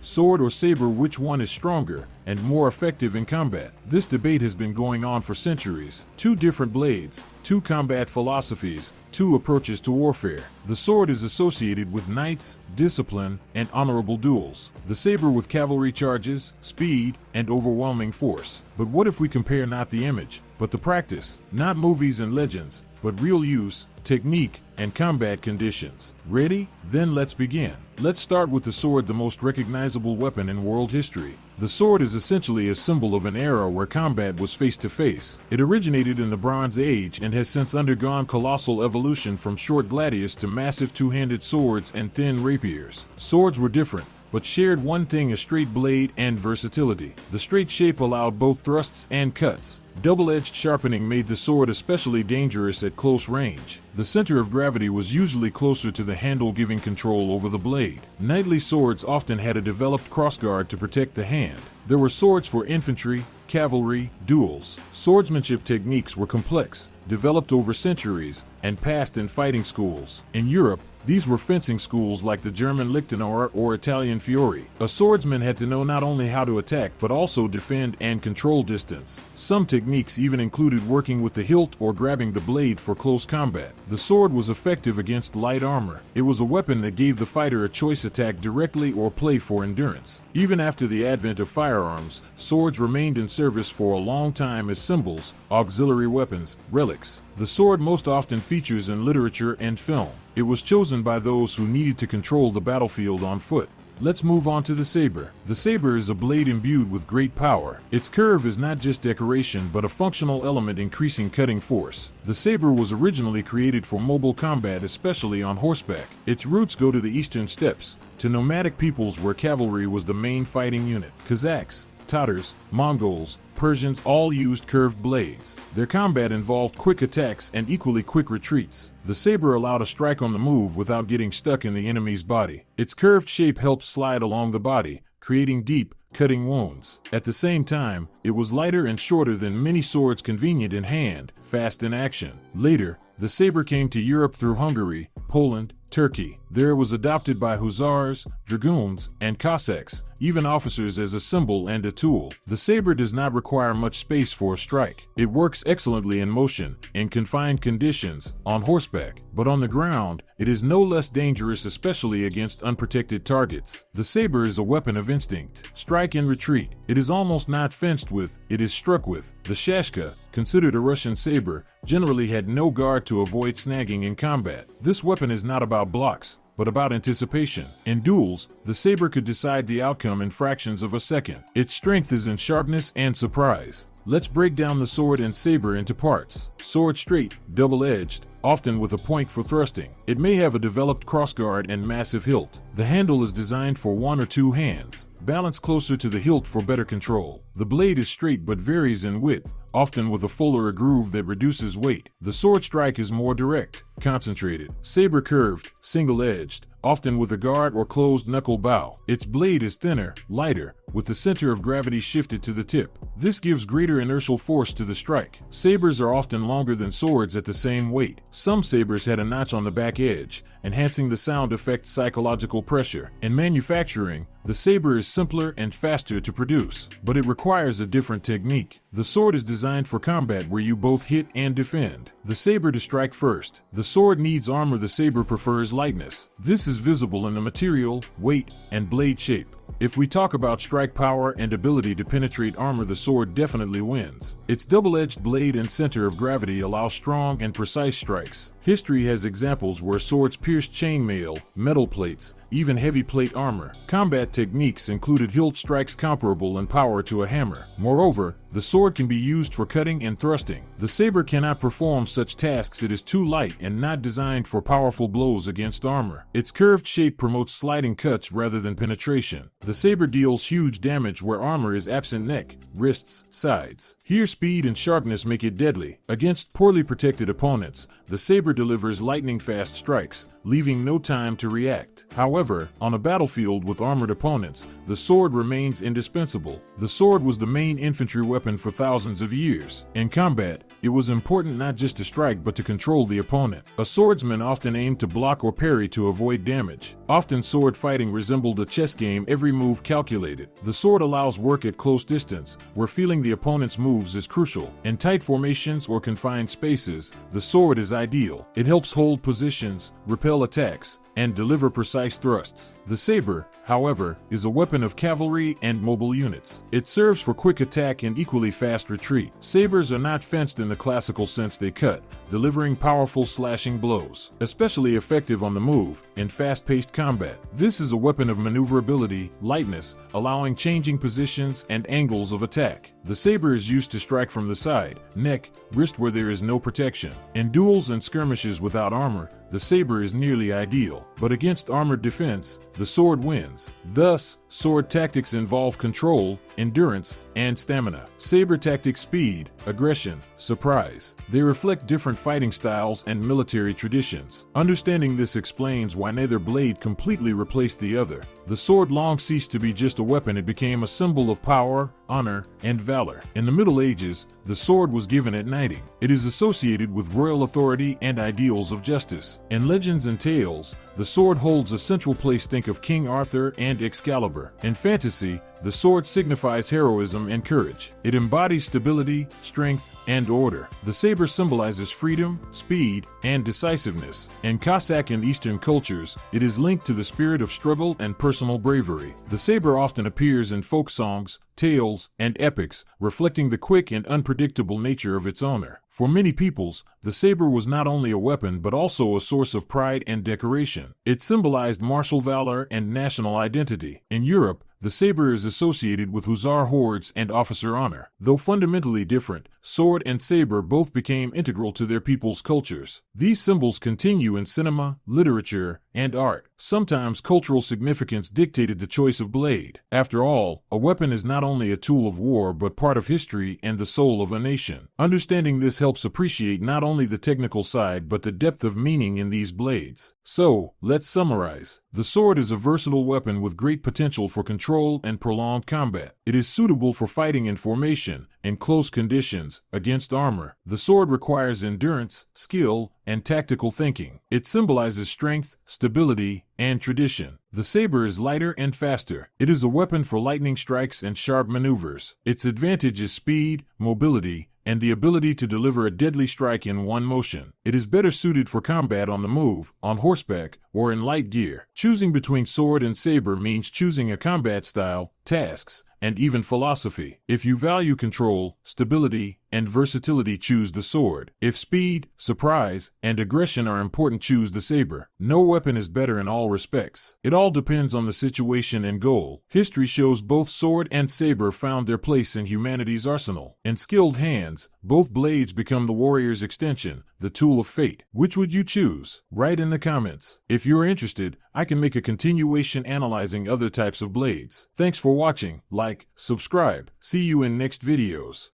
Sword or saber, which one is stronger and more effective in combat? This debate has been going on for centuries. Two different blades, two combat philosophies, two approaches to warfare. The sword is associated with knights, discipline, and honorable duels. The saber with cavalry charges, speed, and overwhelming force. But what if we compare not the image, but the practice? Not movies and legends, but real use, technique, and combat conditions. Ready? Then let's begin. Let's start with the sword, the most recognizable weapon in world history. The sword is essentially a symbol of an era where combat was face-to-face. It originated in the Bronze Age and has since undergone colossal evolution from short gladius to massive two-handed swords and thin rapiers. Swords were different, but shared one thing: a straight blade and versatility. The straight shape allowed both thrusts and cuts. Double-edged sharpening made the sword especially dangerous at close range. The center of gravity was usually closer to the handle, giving control over the blade. Knightly swords often had a developed crossguard to protect the hand. There were swords for infantry, cavalry, duels. Swordsmanship techniques were complex, developed over centuries, and passed in fighting schools. In Europe, these were fencing schools like the German Lichtenauer or Italian Fiori. A swordsman had to know not only how to attack but also defend and control distance. Some techniques even included working with the hilt or grabbing the blade for close combat. The sword was effective against light armor. It was a weapon that gave the fighter a choice: attack directly or play for endurance. Even after the advent of firearms, swords remained in service for a long time as symbols, auxiliary weapons, relics. The sword most often features in literature and film. It was chosen by those who needed to control the battlefield on foot. Let's move on to the saber. The saber is a blade imbued with great power. Its curve is not just decoration but a functional element, increasing cutting force. The saber was originally created for mobile combat, especially on horseback. Its roots go to the eastern steppes, to nomadic peoples where cavalry was the main fighting unit. Cossacks, Tatars, Mongols, Persians all used curved blades. Their combat involved quick attacks and equally quick retreats. The saber allowed a strike on the move without getting stuck in the enemy's body. Its curved shape helped slide along the body, creating deep, cutting wounds. At the same time, it was lighter and shorter than many swords, convenient in hand, fast in action. Later, the saber came to Europe through Hungary, Poland, Turkey. There it was adopted by hussars, dragoons, and Cossacks, even officers, as a symbol and a tool. The saber does not require much space for a strike. It works excellently in motion, in confined conditions, on horseback, but on the ground, it is no less dangerous, especially against unprotected targets. The saber is a weapon of instinct. Strike and retreat. It is almost not fenced with, it is struck with. The shashka, considered a Russian saber, generally had no guard to avoid snagging in combat. This weapon is not about blocks, but about anticipation. In duels, the saber could decide the outcome in fractions of a second. Its strength is in sharpness and surprise. Let's break down the sword and saber into parts. Sword: straight, double-edged, often with a point for thrusting. It may have a developed crossguard and massive hilt. The handle is designed for one or two hands, balanced closer to the hilt for better control. The blade is straight but varies in width, often with a fuller groove that reduces weight. The sword strike is more direct, concentrated. Saber: curved, single-edged, often with a guard or closed knuckle bow. Its blade is thinner, lighter, with the center of gravity shifted to the tip. This gives greater inertial force to the strike. Sabers are often longer than swords at the same weight. Some sabers had a notch on the back edge, enhancing the sound effect. Psychological pressure. In manufacturing, the saber is simpler and faster to produce, but it requires a different technique. The sword is designed for combat where you both hit and defend. The saber to strike first. The sword needs armor. The saber prefers lightness. This is visible in the material, weight, and blade shape. If we talk about strike power and ability to penetrate armor, the sword definitely wins. Its double-edged blade and center of gravity allow strong and precise strikes. History has examples where swords pierced chainmail, metal plates, even heavy plate armor. Combat techniques included hilt strikes comparable in power to a hammer. Moreover, the sword can be used for cutting and thrusting. The saber cannot perform such tasks. It is too light and not designed for powerful blows against armor. Its curved shape promotes sliding cuts rather than penetration. The saber deals huge damage where armor is absent: neck, wrists, sides. Here speed and sharpness make it deadly. Against poorly protected opponents, the saber delivers lightning-fast strikes, leaving no time to react. However, on a battlefield with armored opponents, the sword remains indispensable. The sword was the main infantry weapon for thousands of years. In combat, it was important not just to strike but to control the opponent. A swordsman often aimed to block or parry to avoid damage. Often sword fighting resembled a chess game, every move calculated. The sword allows work at close distance, where feeling the opponent's moves is crucial. In tight formations or confined spaces, the sword is ideal. It helps hold positions, repel attacks, and deliver precise thrusts. The sabre, however, is a weapon of cavalry and mobile units. It serves for quick attack and equally fast retreat. Sabres are not fenced in the classical sense, they cut, delivering powerful slashing blows, especially effective on the move in fast-paced combat. This is a weapon of maneuverability, lightness, allowing changing positions and angles of attack. The sabre is used to strike from the side, neck, wrist where there is no protection. In duels and skirmishes without armor, the sabre is nearly ideal, but against armored defense, the sword wins. Thus, sword tactics involve control, endurance, and stamina. Sabre tactics: speed, aggression, surprise. They reflect different fighting styles and military traditions. Understanding this explains why neither blade completely replaced the other. The sword long ceased to be just a weapon, it became a symbol of power, honor, and valor. In the Middle Ages, the sword was given at knighting. It is associated with royal authority and ideals of justice. In legends and tales, the sword holds a central place. Think of King Arthur and Excalibur. In fantasy, the sword signifies heroism and courage. It embodies stability, strength, and order. The saber symbolizes freedom, speed, and decisiveness. In Cossack and Eastern cultures, it is linked to the spirit of struggle and personal bravery. The saber often appears in folk songs, tales, and epics, reflecting the quick and unpredictable nature of its owner. For many peoples, the saber was not only a weapon but also a source of pride and decoration. It symbolized martial valor and national identity. In Europe, the saber is associated with hussar hordes and officer honor. Though fundamentally different, sword and saber both became integral to their people's cultures. These symbols continue in cinema, literature, and art. Sometimes cultural significance dictated the choice of blade. After all, a weapon is not only a tool of war but part of history and the soul of a nation. Understanding this helps appreciate not only the technical side but the depth of meaning in these blades. So, let's summarize. The sword is a versatile weapon with great potential for control and prolonged combat. It is suitable for fighting in formation, in close conditions, against armor. The sword requires endurance, skill, and tactical thinking. It symbolizes strength, stability, and tradition. The saber is lighter and faster. It is a weapon for lightning strikes and sharp maneuvers. Its advantage is speed, mobility, and the ability to deliver a deadly strike in one motion. It is better suited for combat on the move, on horseback, or in light gear. Choosing between sword and saber means choosing a combat style, tasks, and even philosophy. If you value control, stability, and versatility, choose the sword. If speed, surprise, and aggression are important, choose the saber. No weapon is better in all respects. It all depends on the situation and goal. History shows both sword and saber found their place in humanity's arsenal. In skilled hands, both blades become the warrior's extension, the tool of fate. Which would you choose? Write in the comments. If you're interested, I can make a continuation analyzing other types of blades. Thanks for watching. Like, subscribe. See you in next videos.